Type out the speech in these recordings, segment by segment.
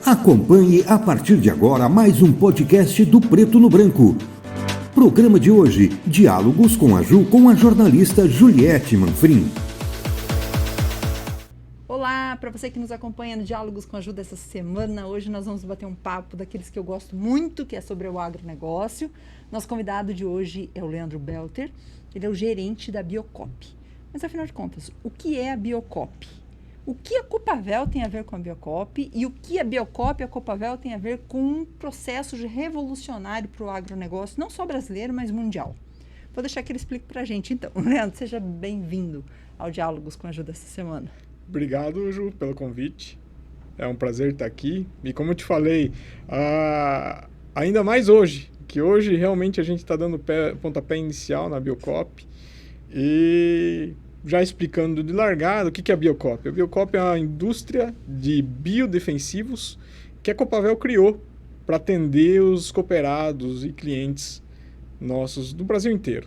Acompanhe a partir de agora mais um podcast do Preto no Branco. Programa de hoje, Diálogos com a Ju, com a jornalista Juliette Manfrim. Olá, para você que nos acompanha no Diálogos com a Ju dessa semana, hoje nós vamos bater um papo daqueles que eu gosto muito, que é sobre o agronegócio. Nosso convidado de hoje é o Leandro Belter, ele é o gerente da Biocop. Mas afinal de contas, o que é a Biocop? O que a Copavel tem a ver com a Biocop e o que a Biocop e a Copavel tem a ver com um processo revolucionário para o agronegócio, não só brasileiro, mas mundial. Vou deixar que ele explique para a gente. Então, Leandro, seja bem-vindo ao Diálogos com a Ju dessa semana. Obrigado, Ju, pelo convite. É um prazer estar aqui. E como eu te falei, ainda mais hoje, que hoje realmente a gente está dando pontapé inicial na Biocop. E já explicando de largada o que é a Biocop. A Biocop é uma indústria de biodefensivos que a Copavel criou para atender os cooperados e clientes nossos do Brasil inteiro.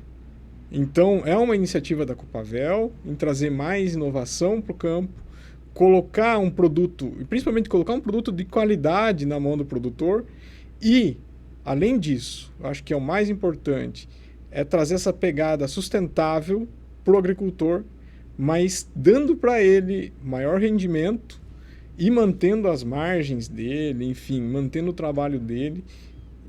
Então, é uma iniciativa da Copavel em trazer mais inovação para o campo, colocar um produto, e principalmente colocar um produto de qualidade na mão do produtor e, além disso, acho que é o mais importante, é trazer essa pegada sustentável para o agricultor, mas dando para ele maior rendimento e mantendo as margens dele, enfim, mantendo o trabalho dele.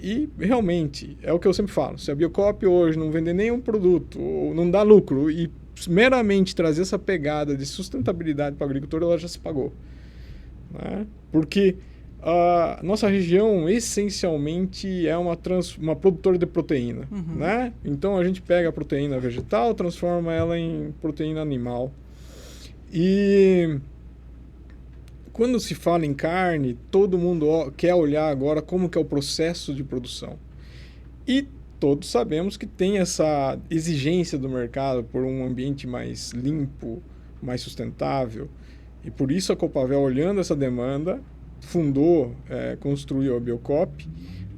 E realmente, é o que eu sempre falo, se a Biocop hoje não vender nenhum produto, ou não dá lucro, e meramente trazer essa pegada de sustentabilidade para o agricultor, ela já se pagou. Né? Porque a nossa região, essencialmente, é uma produtora de proteína. Uhum. Né? Então, a gente pega a proteína vegetal, transforma ela em proteína animal. E quando se fala em carne, todo mundo quer olhar agora como que é o processo de produção. E todos sabemos que tem essa exigência do mercado por um ambiente mais limpo, mais sustentável. E por isso a Copavel, olhando essa demanda, construiu a Biocop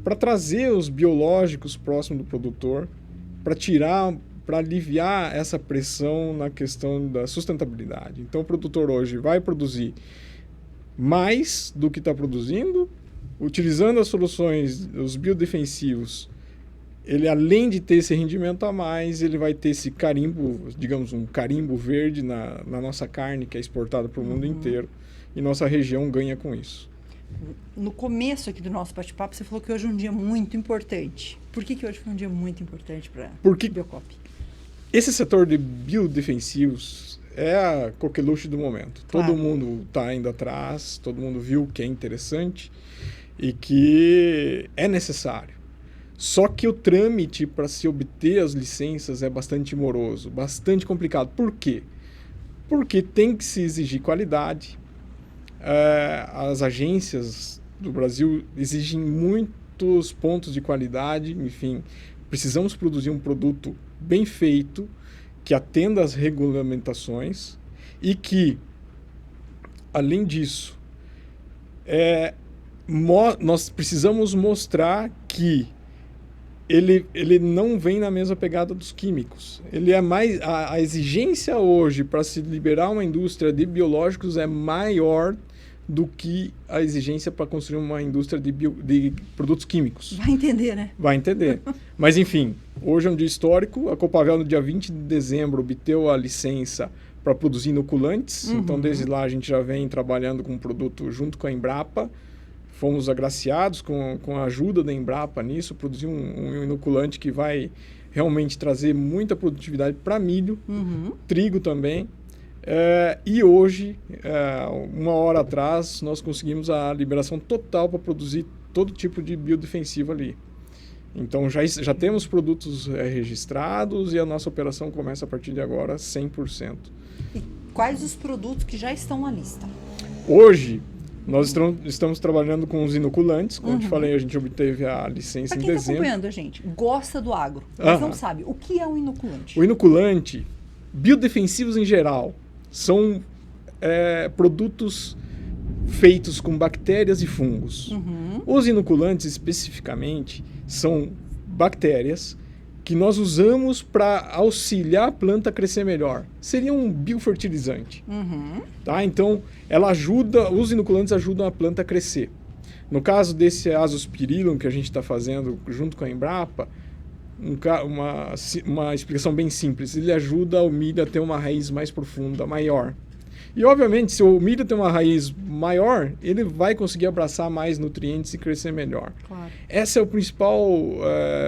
para trazer os biológicos próximos do produtor, para aliviar essa pressão na questão da sustentabilidade. Então o produtor hoje vai produzir mais do que está produzindo, utilizando as soluções, os biodefensivos. Ele, além de ter esse rendimento a mais, ele vai ter esse carimbo, digamos, um carimbo verde na nossa carne, que é exportada para o mundo inteiro, e nossa região ganha com isso. No começo aqui do nosso bate-papo, você falou que hoje é um dia muito importante. Por que hoje foi um dia muito importante para a Biocop? Esse setor de biodefensivos é a coqueluche do momento. Claro. Todo mundo está indo atrás, todo mundo viu que é interessante e que é necessário. Só que o trâmite para se obter as licenças é bastante moroso, bastante complicado. Por quê? Porque tem que se exigir qualidade. As agências do Brasil exigem muitos pontos de qualidade, enfim, precisamos produzir um produto bem feito, que atenda às regulamentações e que, além disso, nós precisamos mostrar que ele não vem na mesma pegada dos químicos. Ele é mais, a exigência hoje para se liberar uma indústria de biológicos é maior do que a exigência para construir uma indústria de produtos químicos. Vai entender, né? Vai entender. Mas, enfim, hoje é um dia histórico. A Copavel, no dia 20 de dezembro, obteve a licença para produzir inoculantes. Uhum. Então, desde lá, a gente já vem trabalhando com o produto junto com a Embrapa. Fomos agraciados com a ajuda da Embrapa nisso, produzir um inoculante que vai realmente trazer muita produtividade para milho, trigo também. E hoje, uma hora atrás, nós conseguimos a liberação total para produzir todo tipo de biodefensivo ali. Então, já temos produtos registrados e a nossa operação começa a partir de agora 100%. E quais os produtos que já estão na lista? Hoje, nós estamos trabalhando com os inoculantes. Como eu te falei, a gente obteve a licença em dezembro. Para quem está acompanhando a gente, gosta do agro, mas não sabe, o que é um inoculante? O inoculante, biodefensivos em geral, são produtos feitos com bactérias e fungos. Os inoculantes, especificamente, são bactérias que nós usamos para auxiliar a planta a crescer melhor. Seria um biofertilizante. Tá? Então, ela ajuda, os inoculantes ajudam a planta a crescer. No caso desse Azospirillum que a gente está fazendo junto com a Embrapa, uma explicação bem simples, ele ajuda o milho a ter uma raiz mais profunda, maior. E, obviamente, se o milho tem uma raiz maior, ele vai conseguir abraçar mais nutrientes e crescer melhor. Claro. Esse é o principal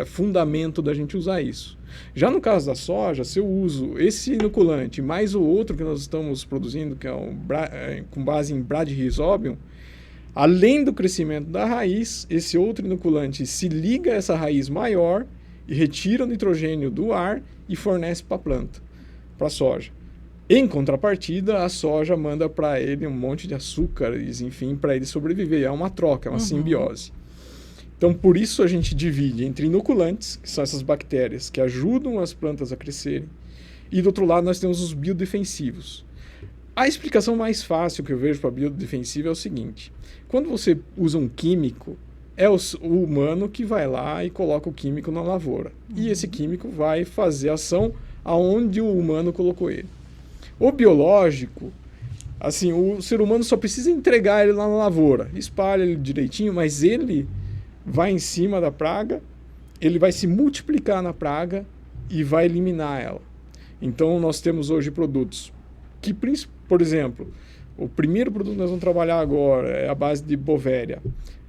fundamento da gente usar isso. Já no caso da soja, se eu uso esse inoculante mais o outro que nós estamos produzindo, que é com base em Bradyrhizobium, além do crescimento da raiz, esse outro inoculante se liga a essa raiz maior e retira o nitrogênio do ar e fornece para a planta, para a soja. Em contrapartida, a soja manda para ele um monte de açúcares, enfim, para ele sobreviver. É uma troca, é uma simbiose. Então, por isso a gente divide entre inoculantes, que são essas bactérias que ajudam as plantas a crescerem, e do outro lado nós temos os biodefensivos. A explicação mais fácil que eu vejo para biodefensivo é o seguinte: quando você usa um químico, é o humano que vai lá e coloca o químico na lavoura. E esse químico vai fazer ação aonde o humano colocou ele. O biológico, assim, o ser humano só precisa entregar ele lá na lavoura, espalha ele direitinho, mas ele vai em cima da praga, ele vai se multiplicar na praga e vai eliminar ela. Então nós temos hoje produtos que, por exemplo, o primeiro produto que nós vamos trabalhar agora é a base de Bovéria.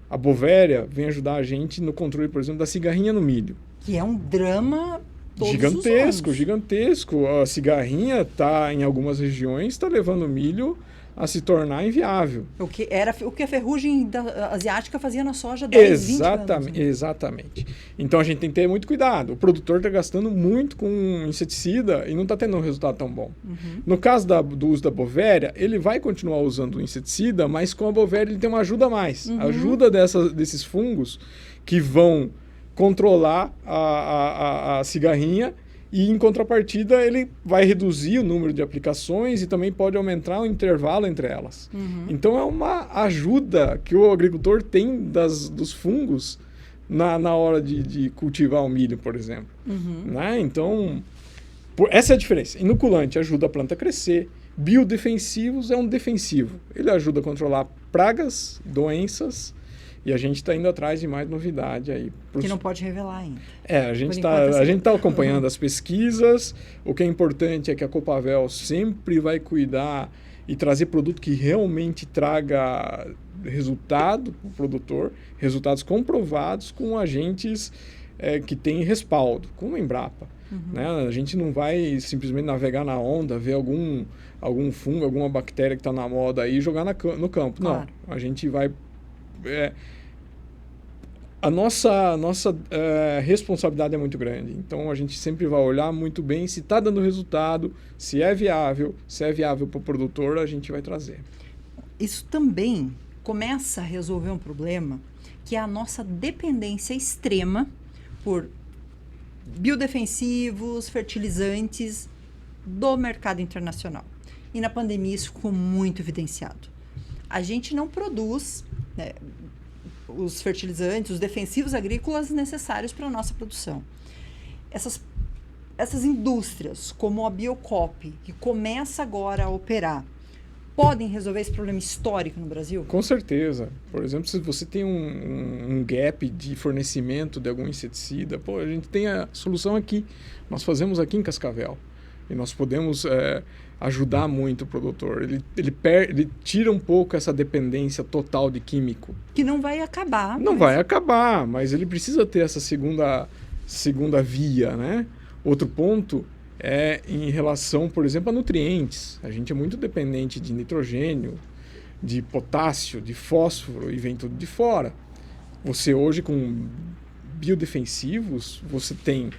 A Bovéria vem ajudar a gente no controle, por exemplo, da cigarrinha no milho. Que é um drama Gigantesco. A cigarrinha está, em algumas regiões, está levando o milho a se tornar inviável. O que a ferrugem asiática fazia na soja 10, 20 anos. Exatamente. Então a gente tem que ter muito cuidado. O produtor está gastando muito com inseticida e não está tendo um resultado tão bom. No caso do uso da Bovéria, ele vai continuar usando o inseticida, mas com a Bovéria ele tem uma ajuda a mais. Ajuda desses fungos que vão controlar a cigarrinha. E, em contrapartida, ele vai reduzir o número de aplicações e também pode aumentar o intervalo entre elas. Então, é uma ajuda que o agricultor tem dos fungos na hora de cultivar o milho, por exemplo. Né? Então, essa é a diferença. Inoculante ajuda a planta a crescer. Biodefensivos é um defensivo. Ele ajuda a controlar pragas, doenças. E a gente está indo atrás de mais novidade aí. Que não pode revelar ainda. A gente está acompanhando as pesquisas. O que é importante é que a Copavel sempre vai cuidar e trazer produto que realmente traga resultado para o produtor, resultados comprovados com agentes que têm respaldo, como a Embrapa. Né? A gente não vai simplesmente navegar na onda, ver algum fungo, alguma bactéria que está na moda aí e jogar no campo. Claro. Não, a gente vai... A nossa responsabilidade é muito grande. Então, a gente sempre vai olhar muito bem se está dando resultado, se é viável para o produtor, a gente vai trazer. Isso também começa a resolver um problema, que é a nossa dependência extrema por biodefensivos, fertilizantes do mercado internacional. E na pandemia isso ficou muito evidenciado. A gente não produz os fertilizantes, os defensivos agrícolas necessários para a nossa produção. Essas indústrias, como a Biocop, que começa agora a operar, podem resolver esse problema histórico no Brasil? Com certeza. Por exemplo, se você tem um gap de fornecimento de algum inseticida, a gente tem a solução aqui. Nós fazemos aqui em Cascavel. E nós podemos ajudar muito o produtor. Ele tira um pouco essa dependência total de químico. Que não vai acabar. Não vai acabar, mas ele precisa ter essa segunda via, né? Outro ponto é em relação, por exemplo, a nutrientes. A gente é muito dependente de nitrogênio, de potássio, de fósforo e vem tudo de fora. Você hoje com biodefensivos, você tem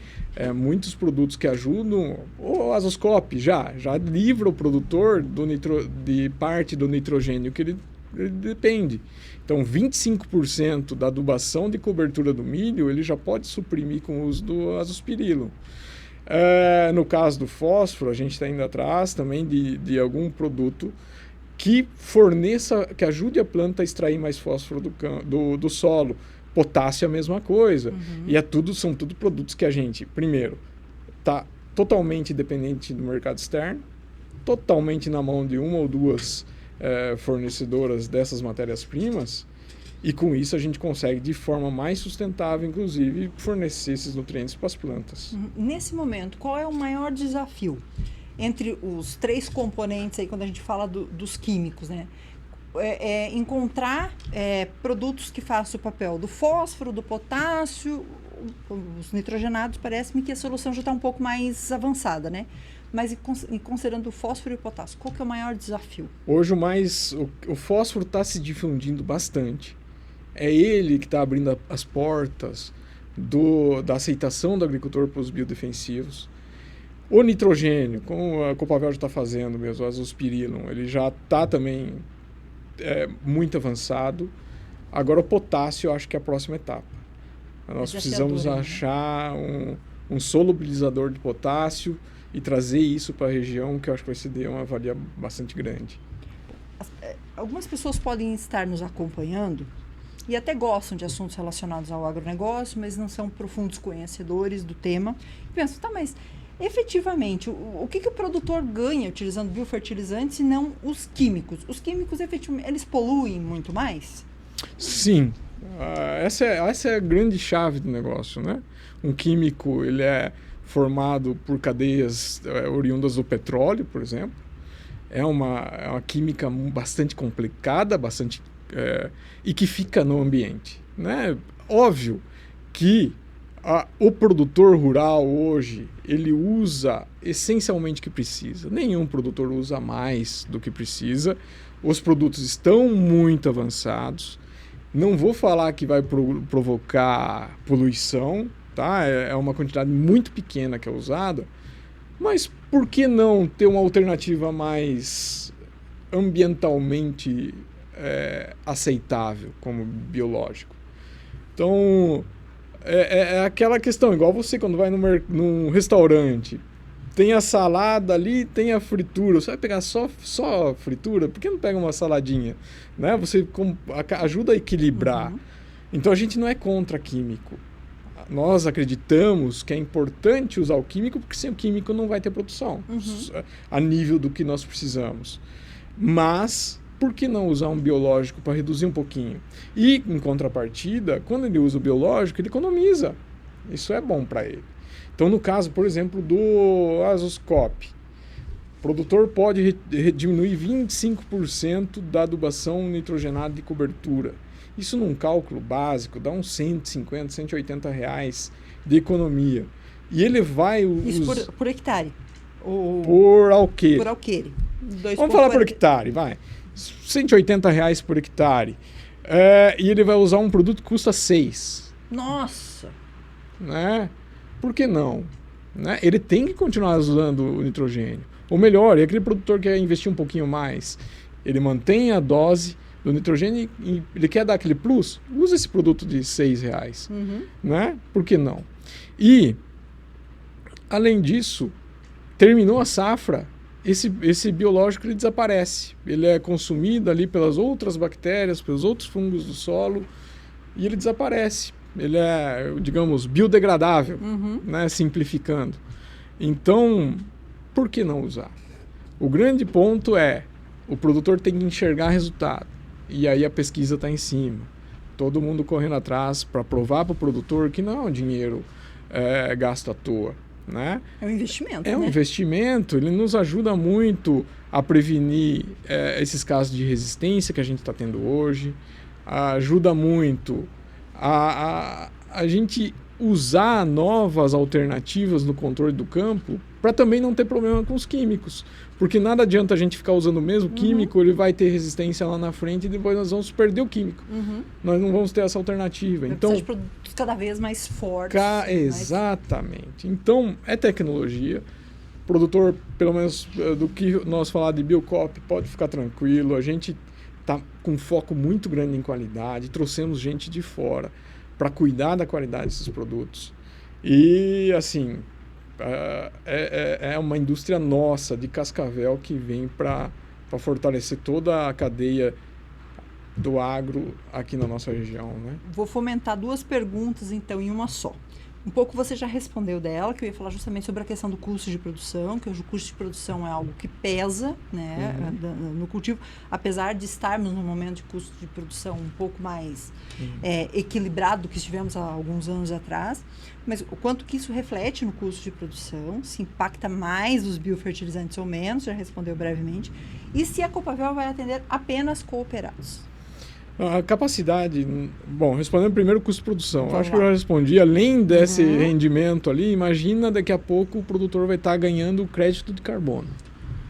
muitos produtos que ajudam. O Azoscope já livra o produtor de parte do nitrogênio que ele depende. Então, 25% da adubação de cobertura do milho, ele já pode suprimir com o uso do Azospirillum. No caso do fósforo, a gente está indo atrás também de algum produto que que ajude a planta a extrair mais fósforo do solo. Potássio é a mesma coisa. E são tudo produtos que a gente, primeiro, está totalmente dependente do mercado externo, totalmente na mão de uma ou duas fornecedoras dessas matérias-primas, E com isso a gente consegue, de forma mais sustentável, inclusive, fornecer esses nutrientes para as plantas. Nesse momento, qual é o maior desafio entre os 3 componentes aí, quando a gente fala dos químicos, né? Encontrar produtos que façam o papel do fósforo, do potássio, os nitrogenados, parece-me que a solução já está um pouco mais avançada, né? Mas e considerando o fósforo e o potássio, qual que é o maior desafio? Hoje o fósforo está se difundindo bastante. É ele que está abrindo as portas da aceitação do agricultor para os biodefensivos. O nitrogênio, como a Copavel já está fazendo mesmo, o azospirillum, ele já está também muito avançado. Agora o potássio, eu acho que é a próxima etapa. Nós precisamos achar um solubilizador de potássio e trazer isso para a região, que eu acho que vai se dar uma valia bastante grande. Algumas pessoas podem estar nos acompanhando e até gostam de assuntos relacionados ao agronegócio, mas não são profundos conhecedores do tema. E pensam, tá, mas efetivamente, o que o produtor ganha utilizando biofertilizantes e não os químicos? Os químicos, efetivamente, eles poluem muito mais? Sim. Essa é a grande chave do negócio, né? Um químico, ele é formado por cadeias oriundas do petróleo, por exemplo. É uma química bastante complicada, e que fica no ambiente, né? Óbvio que o produtor rural hoje, ele usa essencialmente o que precisa. Nenhum produtor usa mais do que precisa. Os produtos estão muito avançados. Não vou falar que vai provocar poluição, tá? É uma quantidade muito pequena que é usada, mas por que não ter uma alternativa mais ambientalmente aceitável, como biológico? Então, é aquela questão, igual você quando vai num restaurante, tem a salada ali, tem a fritura. Você vai pegar só fritura? Por que não pega uma saladinha? Né? Você ajuda a equilibrar. Uhum. Então a gente não é contra químico. Nós acreditamos que é importante usar o químico, porque sem o químico não vai ter produção a nível do que nós precisamos. Mas por que não usar um biológico para reduzir um pouquinho? E, em contrapartida, quando ele usa o biológico, ele economiza. Isso é bom para ele. Então, no caso, por exemplo, do Azoscope, o produtor pode diminuir 25% da adubação nitrogenada de cobertura. Isso, num cálculo básico, dá uns 150, 180 reais de economia. E ele vai... Isso por hectare? Por alqueire. Por alqueire. Vamos falar por hectare, vai. 180 reais por hectare. E ele vai usar um produto que custa 6. Nossa! Né? Por que não? Né? Ele tem que continuar usando o nitrogênio. Ou melhor, é aquele produtor que quer investir um pouquinho mais. Ele mantém a dose do nitrogênio e ele quer dar aquele plus, usa esse produto de 6 reais. Né? Por que não? E, além disso, terminou a safra, esse biológico ele desaparece. Ele é consumido ali pelas outras bactérias, pelos outros fungos do solo, e ele desaparece. Ele é, digamos, biodegradável, né? Simplificando. Então, por que não usar? O grande ponto é, o produtor tem que enxergar resultado. E aí a pesquisa está em cima. Todo mundo correndo atrás para provar para o produtor que não é um dinheiro gasto à toa. Né? É um investimento. É um investimento, ele nos ajuda muito a prevenir esses casos de resistência que a gente está tendo hoje, ajuda muito a gente usar novas alternativas no controle do campo para também não ter problema com os químicos. Porque nada adianta a gente ficar usando o mesmo químico, ele vai ter resistência lá na frente e depois nós vamos perder o químico. Nós não vamos ter essa alternativa. Então, de produtos cada vez mais fortes. Exatamente. Então, é tecnologia. O produtor, pelo menos do que nós falar de Biocop, pode ficar tranquilo. A gente está com foco muito grande em qualidade. Trouxemos gente de fora para cuidar da qualidade desses produtos. E, assim, é uma indústria nossa, de Cascavel, que vem para fortalecer toda a cadeia do agro aqui na nossa região, né? Vou fomentar 2 perguntas, então, em uma só. Um pouco você já respondeu dela, que eu ia falar justamente sobre a questão do custo de produção, que hoje o custo de produção é algo que pesa, né, no cultivo, apesar de estarmos num momento de custo de produção um pouco mais equilibrado do que estivemos há alguns anos atrás, mas o quanto que isso reflete no custo de produção, se impacta mais os biofertilizantes ou menos, já respondeu brevemente, e se a Copavel vai atender apenas cooperados. A capacidade, bom, respondendo primeiro o custo de produção, Vamos acho lá. que eu já respondi, além desse rendimento ali, imagina daqui a pouco o produtor vai estar ganhando o crédito de carbono.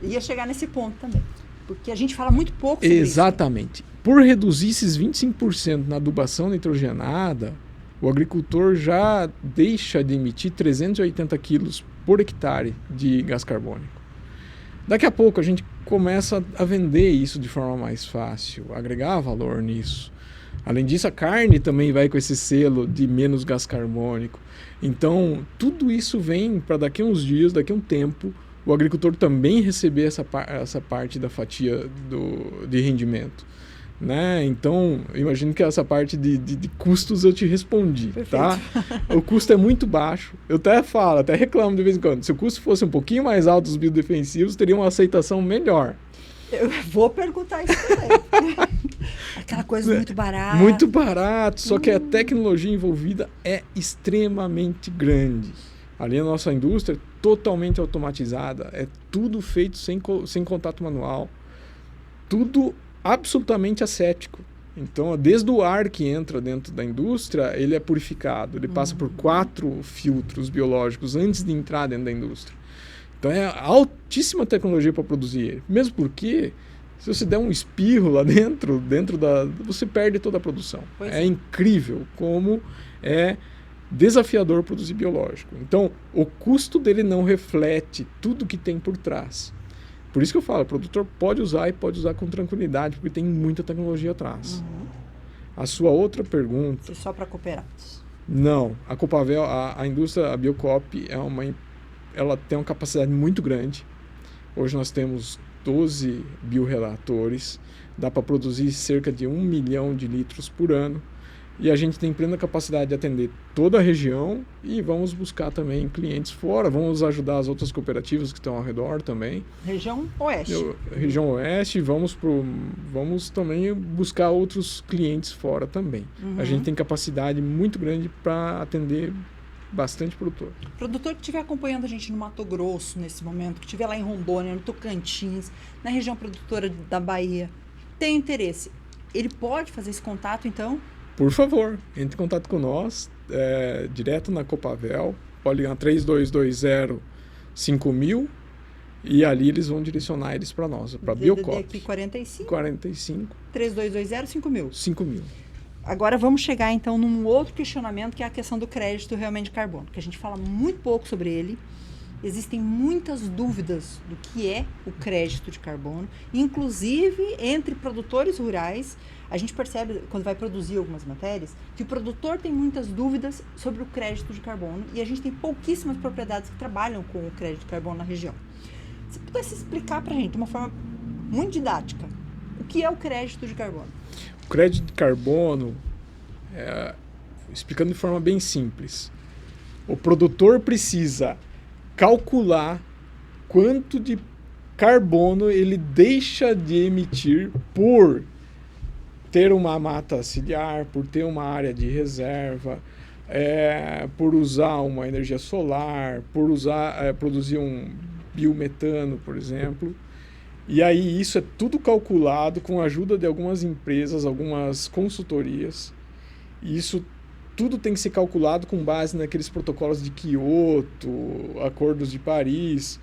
Ia chegar nesse ponto também, porque a gente fala muito pouco sobre Exatamente. Por reduzir esses 25% na adubação nitrogenada, o agricultor já deixa de emitir 380 quilos por hectare de gás carbônico. Daqui a pouco a gente começa a vender isso de forma mais fácil, agregar valor nisso. Além disso, a carne também vai com esse selo de menos gás carbônico. Então, tudo isso vem para daqui a uns dias, daqui a um tempo, o agricultor também receber essa parte da fatia de rendimento. Né? Então, eu imagino que essa parte de custos eu te respondi. Perfeito. Tá? O custo é muito baixo. Eu até reclamo de vez em quando. Se o custo fosse um pouquinho mais alto dos biodefensivos, teria uma aceitação melhor. Eu vou perguntar isso também. Aquela coisa muito barata. Muito barato, só que a tecnologia envolvida é extremamente grande. Ali a nossa indústria é totalmente automatizada, é tudo feito sem contato manual, tudo absolutamente ascético. Então, desde o ar que entra dentro da indústria, ele é purificado, ele passa por 4 filtros biológicos antes de entrar dentro da indústria. Então, é altíssima tecnologia para produzir ele. Mesmo porque, se você der um espirro lá dentro você perde toda a produção. É incrível como é desafiador produzir biológico. Então, o custo dele não reflete tudo que tem por trás. Por isso que eu falo, o produtor pode usar e pode usar com tranquilidade, porque tem muita tecnologia atrás. A sua outra pergunta... Se só para cooperados. Não. A Copavel, a indústria, a Biocop, ela tem uma capacidade muito grande. Hoje nós temos 12 bioreatores, dá para produzir cerca de 1 milhão de litros por ano. E a gente tem plena capacidade de atender toda a região e vamos buscar também clientes fora, vamos ajudar as outras cooperativas que estão ao redor também. Região Oeste. Região Oeste, vamos também buscar outros clientes fora também. A gente tem capacidade muito grande para atender bastante produtor. O produtor que estiver acompanhando a gente no Mato Grosso nesse momento, que estiver lá em Rondônia, no Tocantins, na região produtora da Bahia, tem interesse, ele pode fazer esse contato então? Por favor, entre em contato com nós, direto na Copavel, pode ligar 3220-5000 e ali eles vão direcionar eles para nós, para a Biocop. aqui 45? 45. 3220-5000. 5.000. Agora vamos chegar então num outro questionamento, que é a questão do crédito realmente de carbono, que a gente fala muito pouco sobre ele. Existem muitas dúvidas do que é o crédito de carbono, inclusive entre produtores rurais. A gente percebe, quando vai produzir algumas matérias, que o produtor tem muitas dúvidas sobre o crédito de carbono e a gente tem pouquíssimas propriedades que trabalham com o crédito de carbono na região. Se pudesse explicar para a gente, de uma forma muito didática, o que é o crédito de carbono? O crédito de carbono, explicando de forma bem simples, o produtor precisa calcular quanto de carbono ele deixa de emitir por ter uma mata ciliar, por ter uma área de reserva, por usar uma energia solar, por produzir um biometano, por exemplo. E aí isso é tudo calculado com a ajuda de algumas empresas, algumas consultorias. E isso tudo tem que ser calculado com base naqueles protocolos de Kyoto, acordos de Paris.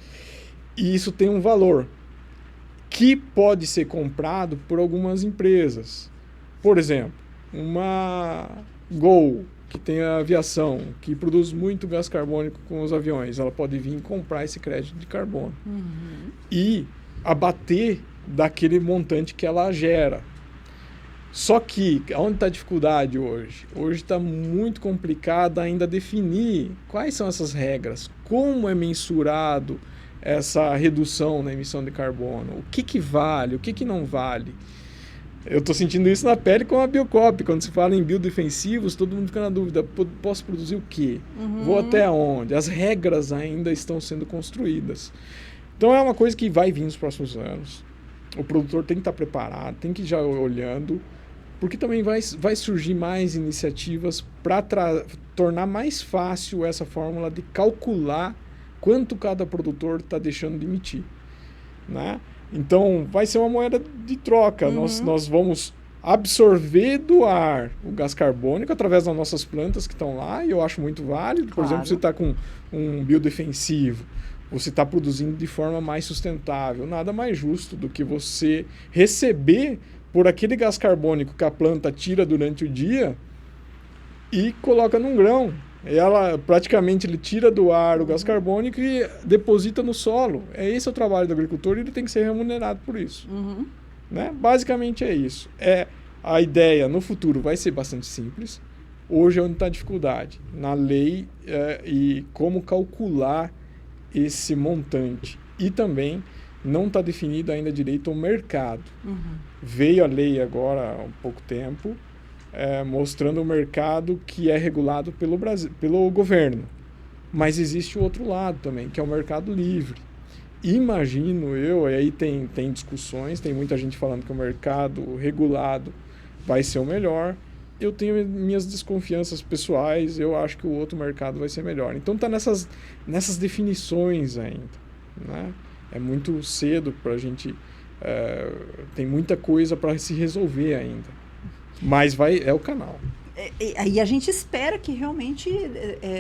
E isso tem um valor que pode ser comprado por algumas empresas. Por exemplo, uma Gol, que tem a aviação, que produz muito gás carbônico com os aviões, ela pode vir comprar esse crédito de carbono e abater daquele montante que ela gera. Só que, onde está a dificuldade hoje? Hoje está muito complicado ainda definir quais são essas regras, como é mensurado essa redução na emissão de carbono, o que vale, o que não vale. Eu estou sentindo isso na pele com a Biocop. Quando se fala em biodefensivos, todo mundo fica na dúvida, posso produzir o quê? Vou até onde? As regras ainda estão sendo construídas. Então é uma coisa que vai vir nos próximos anos. O produtor tem que estar preparado, tem que ir já olhando, porque também vai surgir mais iniciativas para tornar mais fácil essa fórmula de calcular quanto cada produtor está deixando de emitir, né? Então, vai ser uma moeda de troca. Nós vamos absorver do ar o gás carbônico através das nossas plantas que estão lá, e eu acho muito válido. Por exemplo, você está com um biodefensivo, você está produzindo de forma mais sustentável. Nada mais justo do que você receber por aquele gás carbônico que a planta tira durante o dia e coloca num grão. Ela praticamente ele tira do ar o gás carbônico e deposita no solo. Esse é o trabalho do agricultor, e ele tem que ser remunerado por isso. Né? Basicamente é isso. A ideia no futuro vai ser bastante simples. Hoje é onde está a dificuldade. Na lei e como calcular esse montante. E também não está definido ainda direito o mercado. Veio a lei agora há um pouco tempo, mostrando o mercado que é regulado pelo governo. Mas existe o outro lado também, que é o mercado livre. Imagino eu, e aí tem discussões, tem muita gente falando que o mercado regulado vai ser o melhor. Eu tenho minhas desconfianças pessoais, eu acho que o outro mercado vai ser melhor. Então está nessas definições ainda, né? É muito cedo para a gente... tem muita coisa para se resolver ainda. Mas é o canal. E a gente espera que realmente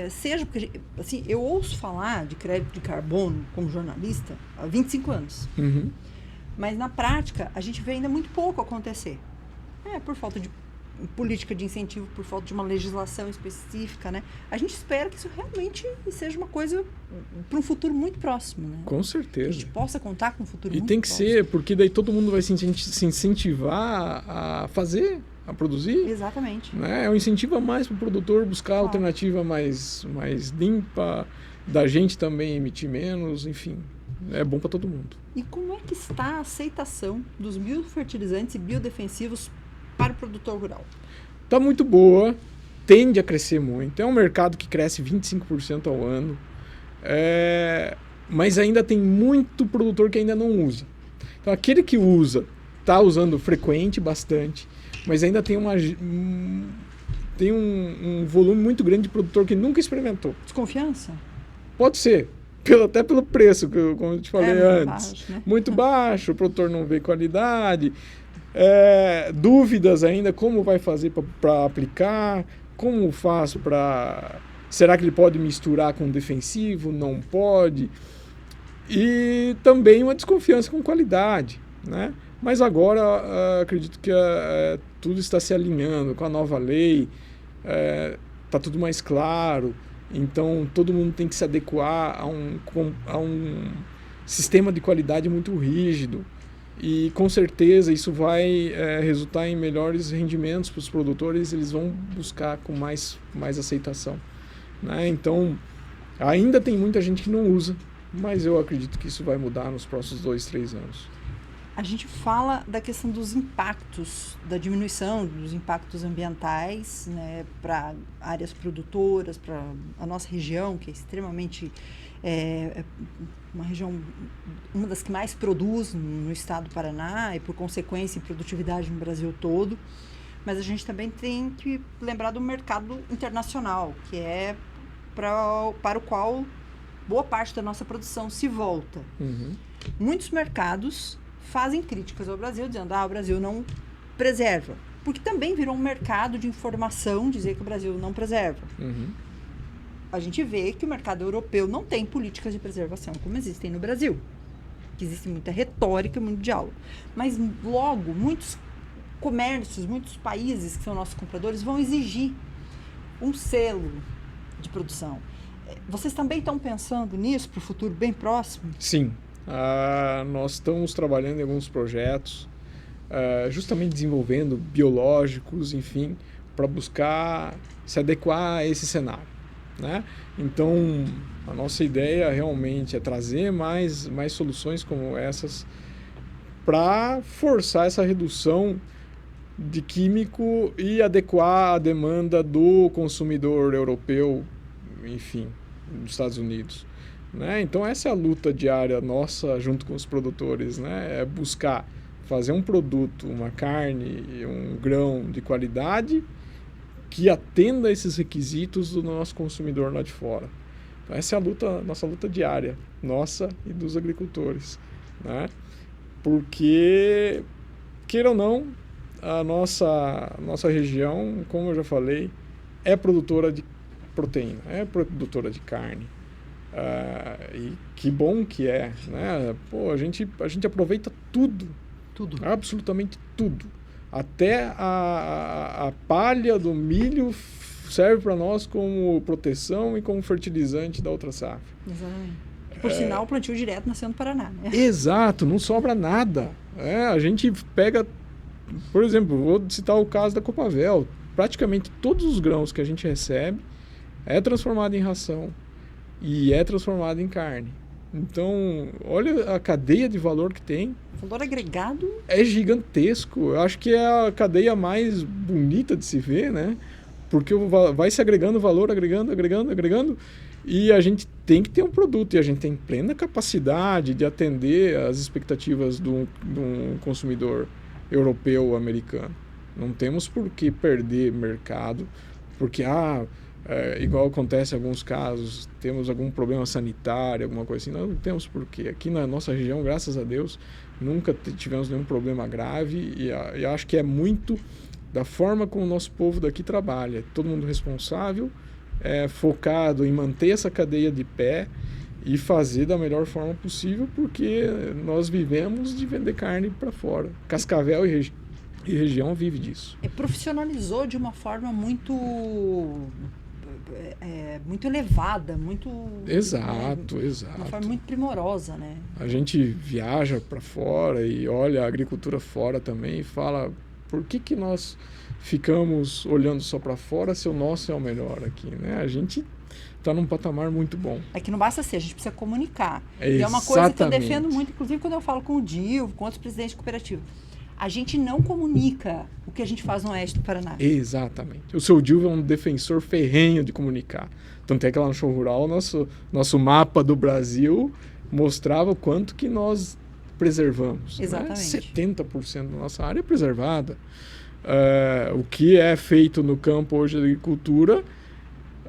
seja, porque assim, eu ouço falar de crédito de carbono como jornalista há 25 anos. Mas na prática a gente vê ainda muito pouco acontecer. Por falta de política de incentivo, por falta de uma legislação específica, né? A gente espera que isso realmente seja uma coisa para um futuro muito próximo, né? Com certeza. Que a gente possa contar com um futuro muito próximo. E tem que ser, porque daí todo mundo vai se incentivar a fazer, a produzir. Exatamente. Né? É um incentivo a mais para o produtor buscar alternativa mais limpa, da gente também emitir menos, enfim. É bom para todo mundo. E como é que está a aceitação dos biofertilizantes e biodefensivos para o produtor rural? Está muito boa, tende a crescer muito. É um mercado que cresce 25% ao ano, mas ainda tem muito produtor que ainda não usa. Então, aquele que usa, está usando frequente, bastante, mas ainda tem um volume muito grande de produtor que nunca experimentou. Desconfiança? Pode ser. Até pelo preço, como eu te falei antes. Baixo, né? Muito baixo, o produtor não vê qualidade. Dúvidas ainda, como vai fazer para aplicar, como faz para... Será que ele pode misturar com defensivo? Não pode. E também uma desconfiança com qualidade, né? Mas agora acredito que tudo está se alinhando com a nova lei, está tudo mais claro. Então, todo mundo tem que se adequar a um sistema de qualidade muito rígido. E, com certeza, isso vai resultar em melhores rendimentos para os produtores. Eles vão buscar com mais aceitação, né? Então, ainda tem muita gente que não usa, mas eu acredito que isso vai mudar nos próximos 2, 3 anos. A gente fala da questão dos impactos, da diminuição dos impactos ambientais, né, para áreas produtoras, para a nossa região, que é extremamente uma região, uma das que mais produz no estado do Paraná e, por consequência, em produtividade no Brasil todo. Mas a gente também tem que lembrar do mercado internacional, que é para o qual boa parte da nossa produção se volta. Muitos mercados fazem críticas ao Brasil, dizendo o Brasil não preserva. Porque também virou um mercado de informação dizer que o Brasil não preserva. A gente vê que o mercado europeu não tem políticas de preservação como existem no Brasil. Que existe muita retórica, muito diálogo. Mas logo, muitos comércios, muitos países que são nossos compradores vão exigir um selo de produção. Vocês também estão pensando nisso para o futuro bem próximo? Sim. Nós estamos trabalhando em alguns projetos, justamente desenvolvendo biológicos, enfim, para buscar se adequar a esse cenário, né? Então, a nossa ideia realmente é trazer mais soluções como essas para forçar essa redução de químico e adequar a demanda do consumidor europeu, enfim, dos Estados Unidos. Né? Então essa é a luta diária nossa junto com os produtores, né? É buscar fazer um produto, uma carne, um grão de qualidade que atenda a esses requisitos do nosso consumidor lá de fora. Então essa é a luta, nossa luta diária, nossa e dos agricultores, né? Porque, queira ou não, a nossa região, como eu já falei, é produtora de proteína, é produtora de carne. E que bom que é, né? Pô, a gente aproveita tudo, absolutamente tudo. Até a palha do milho serve para nós como proteção e como fertilizante da outra safra. Exatamente. Por sinal, o plantio direto nasceu no Paraná, né? Exato, não sobra nada. A gente pega, por exemplo, vou citar o caso da Copavel. Praticamente todos os grãos que a gente recebe é transformado em ração e é transformado em carne. Então, olha a cadeia de valor que tem. O valor agregado é gigantesco. Eu acho que é a cadeia mais bonita de se ver, né? Porque vai se agregando valor, agregando, e a gente tem que ter um produto, e a gente tem plena capacidade de atender às expectativas de um consumidor europeu ou americano. Não temos por que perder mercado, porque, igual acontece em alguns casos, temos algum problema sanitário, alguma coisa assim. Não temos por quê. Aqui na nossa região, graças a Deus, nunca tivemos nenhum problema grave, e acho que é muito da forma como o nosso povo daqui trabalha. Todo mundo responsável, focado em manter essa cadeia de pé e fazer da melhor forma possível, porque nós vivemos de vender carne para fora. Cascavel e região vive disso. Profissionalizou de uma forma muito elevada, muito... Exato. Uma forma muito primorosa, né? A gente viaja para fora e olha a agricultura fora também e fala... Por que nós ficamos olhando só para fora se o nosso é o melhor aqui, né? A gente está num patamar muito bom. É que não basta ser, a gente precisa comunicar. E é uma coisa que eu defendo muito, inclusive quando eu falo com o Dilvo, com outros presidentes de cooperativa. A gente não comunica o que a gente faz no oeste do Paraná. Exatamente. O seu Dilvo é um defensor ferrenho de comunicar. Tanto é que lá no Show Rural, nosso mapa do Brasil mostrava o quanto que nós preservamos. Exatamente. Né? 70% da nossa área é preservada. O que é feito no campo hoje da agricultura,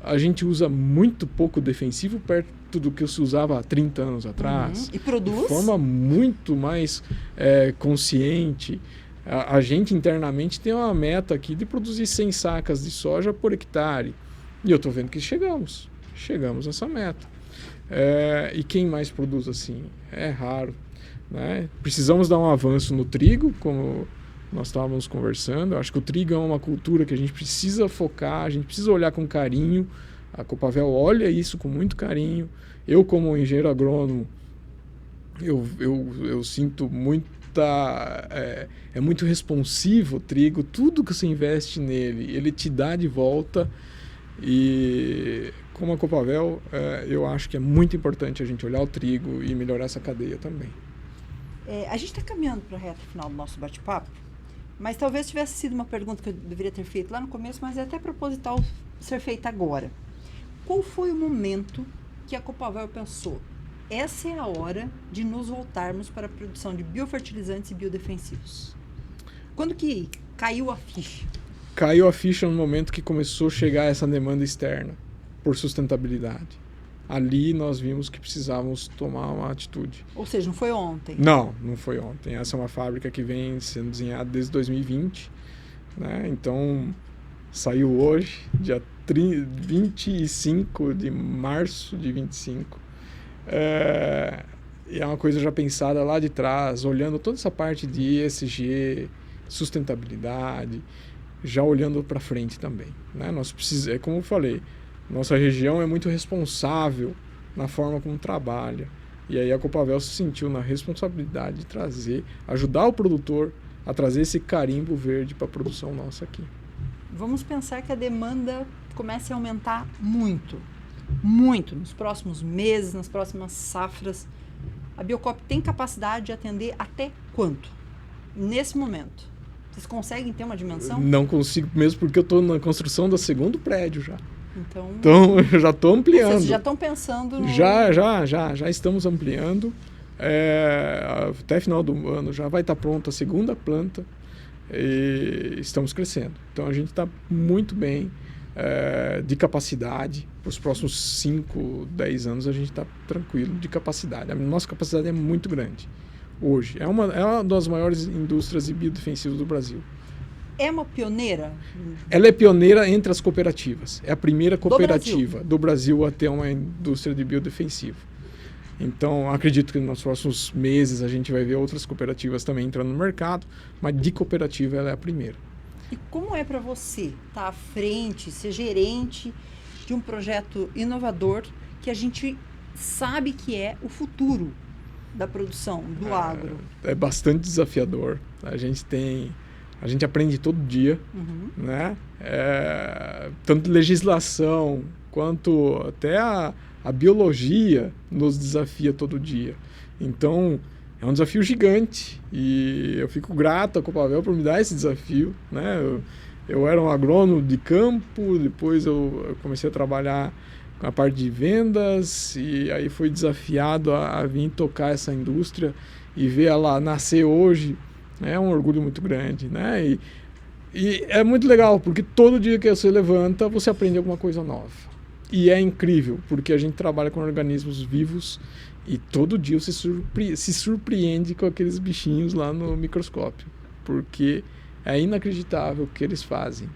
a gente usa muito pouco defensivo perto do que se usava há 30 anos atrás. E produz? De forma muito mais consciente. A gente internamente tem uma meta aqui de produzir 100 sacas de soja por hectare. E eu estou vendo que chegamos nessa meta. E quem mais produz assim? É raro. Né? Precisamos dar um avanço no trigo, como nós estávamos conversando. Eu acho que o trigo é uma cultura que a gente precisa focar, a gente precisa olhar com carinho. A Copavel olha isso com muito carinho. Eu, como engenheiro agrônomo, eu sinto muita... É muito responsivo o trigo. Tudo que você investe nele, ele te dá de volta. E como a Copavel, eu acho que é muito importante a gente olhar o trigo e melhorar essa cadeia também. A gente está caminhando para a reta final do nosso bate-papo, mas talvez tivesse sido uma pergunta que eu deveria ter feito lá no começo, mas é até proposital ser feita agora. Qual foi o momento que a Copavel pensou? Essa é a hora de nos voltarmos para a produção de biofertilizantes e biodefensivos. Quando que caiu a ficha? Caiu a ficha no momento que começou a chegar essa demanda externa por sustentabilidade. Ali nós vimos que precisávamos tomar uma atitude. Ou seja, não foi ontem? Não foi ontem. Essa é uma fábrica que vem sendo desenhada desde 2020. Né? Então, saiu hoje, dia 25 de março de 25. E é uma coisa já pensada lá de trás, olhando toda essa parte de ESG, sustentabilidade, já olhando para frente também. Né? É como eu falei, nossa região é muito responsável na forma como trabalha. E aí a Copavel se sentiu na responsabilidade de ajudar o produtor a trazer esse carimbo verde para a produção nossa aqui. Vamos pensar que a demanda comece a aumentar muito, muito, nos próximos meses, nas próximas safras. A Biocop tem capacidade de atender até quanto? Nesse momento? Vocês conseguem ter uma dimensão? Não consigo, mesmo porque eu estou na construção do segundo prédio já. Então eu já estou ampliando. Vocês já estão pensando no... Já estamos ampliando. Até final do ano já vai estar pronta a segunda planta e estamos crescendo. Então a gente está muito bem de capacidade. Para os próximos 5, 10 anos a gente está tranquilo de capacidade. A nossa capacidade é muito grande hoje. É uma das maiores indústrias de biodefensivos do Brasil. É uma pioneira? Ela é pioneira entre as cooperativas. É a primeira cooperativa do Brasil a ter uma indústria de biodefensivo. Então, acredito que nos próximos meses a gente vai ver outras cooperativas também entrando no mercado, mas de cooperativa ela é a primeira. E como é para você estar à frente, ser gerente de um projeto inovador que a gente sabe que é o futuro da produção, do agro? É bastante desafiador. A gente aprende todo dia, né? Tanto legislação quanto até a biologia nos desafia todo dia. Então, é um desafio gigante e eu fico grato à Copavel por me dar esse desafio, né? Eu era um agrônomo de campo, depois eu comecei a trabalhar com a parte de vendas e aí fui desafiado a vir tocar essa indústria e ver ela nascer hoje. É um orgulho muito grande, né? E é muito legal, porque todo dia que você levanta, você aprende alguma coisa nova. E é incrível, porque a gente trabalha com organismos vivos e todo dia você se surpreende com aqueles bichinhos lá no microscópio, porque é inacreditável o que eles fazem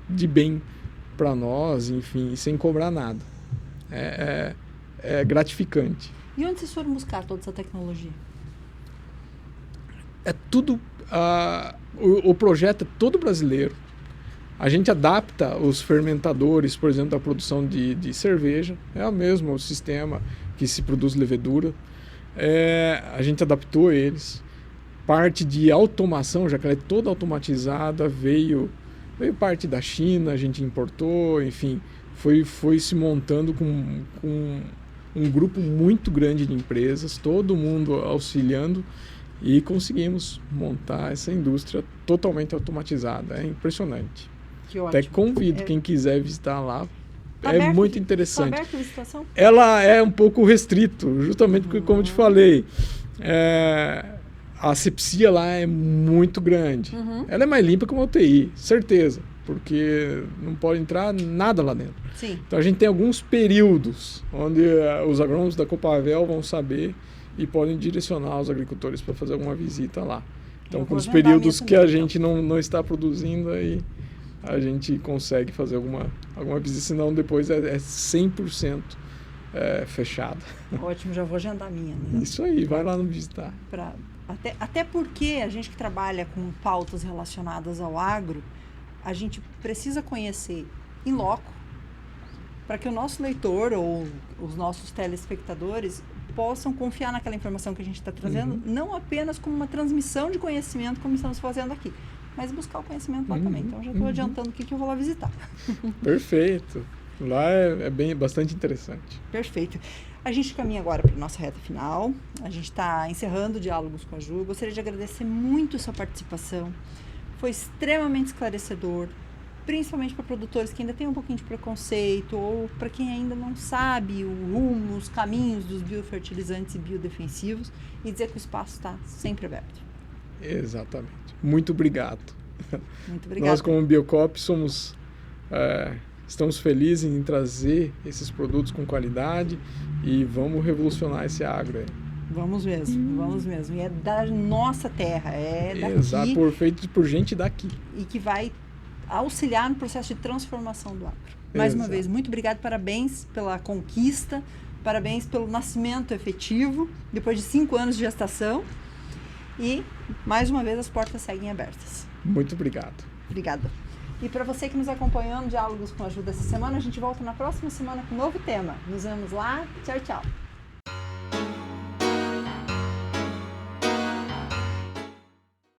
de bem para nós, enfim, sem cobrar nada. É gratificante. E onde vocês foram buscar toda essa tecnologia? É tudo... o projeto é todo brasileiro. A gente adapta os fermentadores, por exemplo, da produção de cerveja. É o mesmo sistema que se produz levedura. A gente adaptou eles. Parte de automação, já que ela é toda automatizada, veio parte da China, a gente importou, enfim, foi se montando com um grupo muito grande de empresas, todo mundo auxiliando, e conseguimos montar essa indústria totalmente automatizada. É impressionante. Que ótimo. Até convido quem quiser visitar lá. Tá É muito interessante. Tá aberto a visitação? Ela é um pouco restrito, justamente porque, como eu te falei, a asepsia lá é muito grande. Ela é mais limpa que uma UTI, certeza, porque não pode entrar nada lá dentro. Sim. Então a gente tem alguns períodos onde os agrônomos da Copavel vão saber e podem direcionar os agricultores para fazer alguma visita lá. Então, com os períodos que a gente não está produzindo, aí a gente consegue fazer alguma visita, senão depois é 100% fechada. Ótimo, já vou agendar a minha. Né? Isso aí, vai lá nos visitar. Até porque a gente que trabalha com pautas relacionadas ao agro, a gente precisa conhecer in loco para que o nosso leitor ou os nossos telespectadores possam confiar naquela informação que a gente está trazendo, não apenas como uma transmissão de conhecimento, como estamos fazendo aqui, mas buscar o conhecimento lá também. Então, já estou adiantando o que eu vou lá visitar. Perfeito. Lá bastante interessante. Perfeito. A gente caminha agora para a nossa reta final. A gente está encerrando Diálogos com a Ju. Gostaria de agradecer muito a sua participação. Foi extremamente esclarecedor, principalmente para produtores que ainda têm um pouquinho de preconceito ou para quem ainda não sabe o rumo, os caminhos dos biofertilizantes e biodefensivos, e dizer que o espaço está sempre aberto. Exatamente. Muito obrigado. Muito obrigado. Nós, como Biocop, estamos felizes em trazer esses produtos com qualidade e vamos revolucionar esse agro aí. Vamos mesmo. E é da nossa terra, é daqui. Exato, feito por gente daqui. E que vai auxiliar no processo de transformação do agro. Mais uma vez, muito obrigado, parabéns pela conquista, parabéns pelo nascimento efetivo, depois de 5 anos de gestação. E, mais uma vez, as portas seguem abertas. Muito obrigado. Obrigada. E para você que nos acompanhou no Diálogos com a Ju dessa semana, a gente volta na próxima semana com um novo tema. Nos vemos lá. Tchau, tchau.